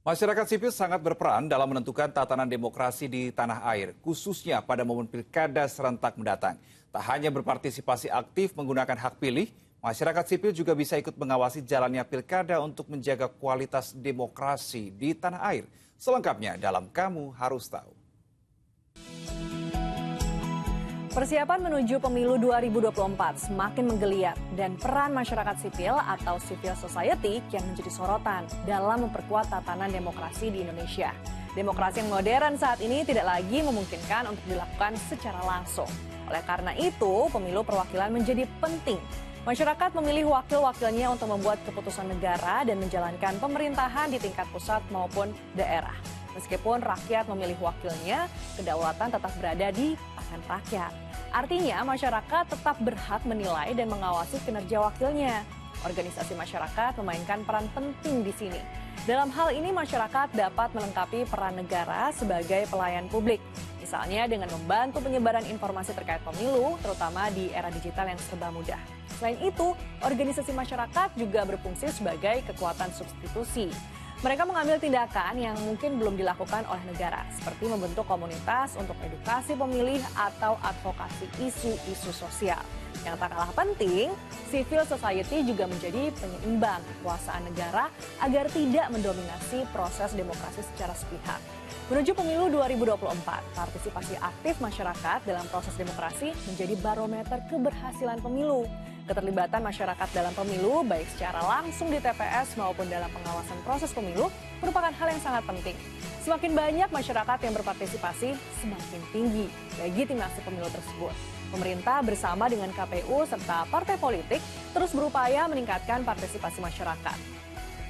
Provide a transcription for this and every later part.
Masyarakat sipil sangat berperan dalam menentukan tatanan demokrasi di tanah air, khususnya pada momen pilkada serentak mendatang. Tak hanya berpartisipasi aktif menggunakan hak pilih, masyarakat sipil juga bisa ikut mengawasi jalannya pilkada untuk menjaga kualitas demokrasi di tanah air. Selengkapnya dalam Kamu Harus Tahu. Persiapan menuju pemilu 2024 semakin menggeliat dan peran masyarakat sipil atau civil society kian menjadi sorotan dalam memperkuat tatanan demokrasi di Indonesia. Demokrasi yang modern saat ini tidak lagi memungkinkan untuk dilakukan secara langsung. Oleh karena itu, pemilu perwakilan menjadi penting. Masyarakat memilih wakil-wakilnya untuk membuat keputusan negara dan menjalankan pemerintahan di tingkat pusat maupun daerah. Meskipun rakyat memilih wakilnya, kedaulatan tetap berada di tangan rakyat. Artinya, masyarakat tetap berhak menilai dan mengawasi kinerja wakilnya. Organisasi masyarakat memainkan peran penting di sini. Dalam hal ini, masyarakat dapat melengkapi peran negara sebagai pelayan publik. Misalnya dengan membantu penyebaran informasi terkait pemilu, terutama di era digital yang serba mudah. Selain itu, organisasi masyarakat juga berfungsi sebagai kekuatan substitusi. Mereka mengambil tindakan yang mungkin belum dilakukan oleh negara, seperti membentuk komunitas untuk edukasi pemilih atau advokasi isu-isu sosial. Yang tak kalah penting, civil society juga menjadi penyeimbang kekuasaan negara agar tidak mendominasi proses demokrasi secara sepihak. Menuju pemilu 2024, partisipasi aktif masyarakat dalam proses demokrasi menjadi barometer keberhasilan pemilu. Keterlibatan masyarakat dalam pemilu, baik secara langsung di TPS maupun dalam pengawasan proses pemilu, merupakan hal yang sangat penting. Semakin banyak masyarakat yang berpartisipasi, semakin tinggi legitimasi pemilu tersebut. Pemerintah bersama dengan KPU serta partai politik terus berupaya meningkatkan partisipasi masyarakat.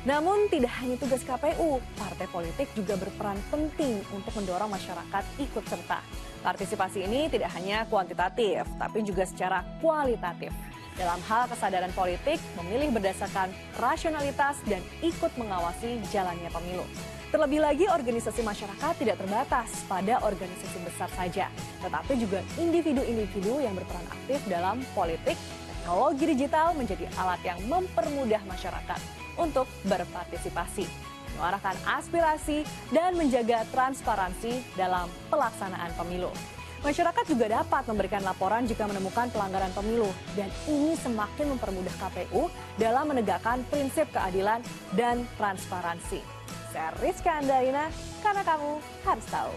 Namun tidak hanya tugas KPU, partai politik juga berperan penting untuk mendorong masyarakat ikut serta. Partisipasi ini tidak hanya kuantitatif, tapi juga secara kualitatif. Dalam hal kesadaran politik, memilih berdasarkan rasionalitas dan ikut mengawasi jalannya pemilu. Terlebih lagi, organisasi masyarakat tidak terbatas pada organisasi besar saja, tetapi juga individu-individu yang berperan aktif dalam politik. Teknologi digital menjadi alat yang mempermudah masyarakat untuk berpartisipasi, menyuarakan aspirasi, dan menjaga transparansi dalam pelaksanaan pemilu. Masyarakat juga dapat memberikan laporan jika menemukan pelanggaran pemilu, dan ini semakin mempermudah KPU dalam menegakkan prinsip keadilan dan transparansi. Saya Rizka Andaina, karena kamu harus tahu.